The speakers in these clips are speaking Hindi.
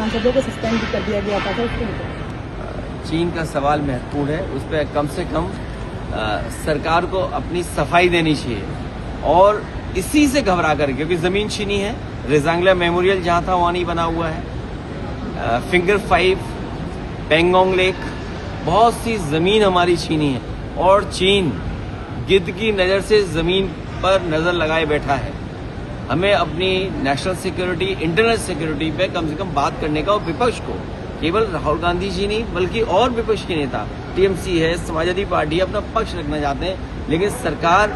सांसदों को सस्पेंड कर दिया गया था, उसको चीन का सवाल महत्वपूर्ण है, उस पर कम से कम सरकार को अपनी सफाई देनी चाहिए और इसी से घबरा कर, क्योंकि जमीन छीनी है, रेजांगला मेमोरियल जहां था वहां नहीं बना हुआ है, फिंगर 5, पेंगोंग लेक, बहुत सी जमीन हमारी छीनी है और चीन गिद्ध की नजर से जमीन पर नजर लगाए बैठा है। हमें अपनी नेशनल सिक्योरिटी, इंटरनल सिक्योरिटी पे कम से कम बात करने का, और विपक्ष को, केवल राहुल गांधी जी नहीं बल्कि और विपक्ष के नेता, टीएमसी है, समाजवादी पार्टी है, अपना पक्ष रखना चाहते हैं, लेकिन सरकार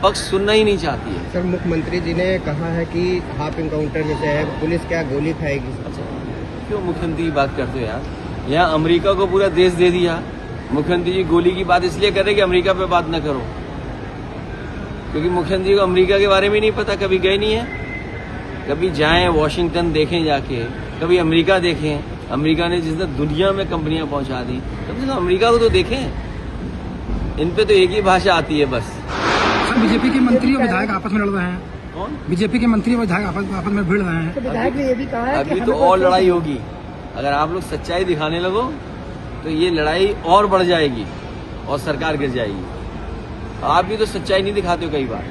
पक्ष सुनना ही नहीं चाहती है। सर, मुख्यमंत्री जी ने कहा है कि हाफ इनकाउंटर जैसे है, पुलिस क्या गोली खाएगी? अच्छा, क्यों मुख्यमंत्री की बात करते हो यार? यहाँ अमेरिका को पूरा देश दे दिया, मुख्यमंत्री जी गोली की बात इसलिए कर रहे कि अमेरिका पे बात न करो, क्योंकि मुख्यमंत्री को अमेरिका के बारे में नहीं पता, कभी गए नहीं है। कभी जाएं, वॉशिंगटन देखें जाके, कभी अमेरिका देखें, अमेरिका ने जिस तरह दुनिया में कंपनियां पहुंचा दी, कम से कम अमेरिका को तो देखें। इन पे तो एक ही भाषा आती है बस। सर, बीजेपी के मंत्री और विधायक आपस में लड़ रहे हैं। कौन? बीजेपी के मंत्री और विधायक आपस में भिड़ रहे हैं। तो विधायक ने ये भी कहा है अभी तो और लड़ाई होगी। अगर आप लोग सच्चाई दिखाने लगो तो ये लड़ाई और बढ़ जाएगी और सरकार गिर जाएगी। आप भी तो सच्चाई नहीं दिखाते हो कई बार।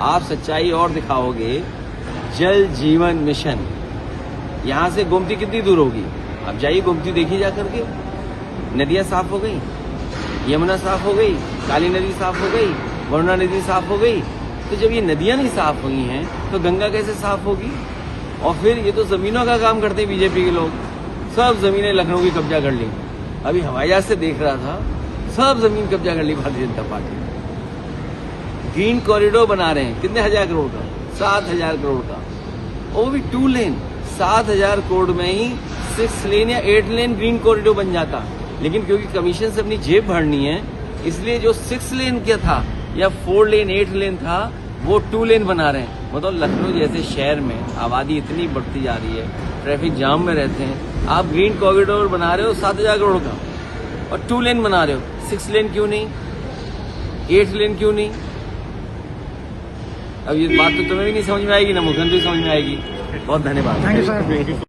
आप सच्चाई और दिखाओगे। जल जीवन मिशन, यहाँ से गोमती कितनी दूर होगी? अब जाइए गोमती देखिए जा करके, नदियां साफ हो गई, यमुना साफ हो गई, काली नदी साफ हो गई, वरुणा नदी साफ हो गई। तो जब ये नदियां नहीं साफ हुई हैं तो गंगा कैसे साफ होगी? और फिर ये तो जमीनों का काम करते हैं बीजेपी के लोग। सब जमीनें लखनऊ की कब्जा कर ली। अभी हवाई जहाज से देख रहा था, सब जमीन कब्जा कर ली भारतीय जनता पार्टी ने। ग्रीन कॉरिडोर बना रहे हैं, कितने हजार करोड़ का? 7,000 करोड़ का, वो भी 2 लेन। 7,000 करोड़ में ही 6 लेन या 8 लेन ग्रीन कॉरिडोर बन जाता, लेकिन क्योंकि कमीशन से अपनी जेब भरनी है, इसलिए जो 6 लेन क्या था या 4 लेन 8 लेन था, वो 2 लेन बना रहे हैं। मतलब लखनऊ जैसे शहर में आबादी इतनी बढ़ती जा रही है, ट्रैफिक जाम में रहते हैं, आप ग्रीन कॉरिडोर बना रहे हो 7,000 करोड़ का और 2 लेन बना रहे हो। 6 लेन क्यों नहीं? 8 लेन क्यों नहीं? अब ये बात तो तुम्हें भी नहीं समझ में आएगी, ना मुख्यमंत्री समझ में आएगी। बहुत धन्यवाद। Thank you sir.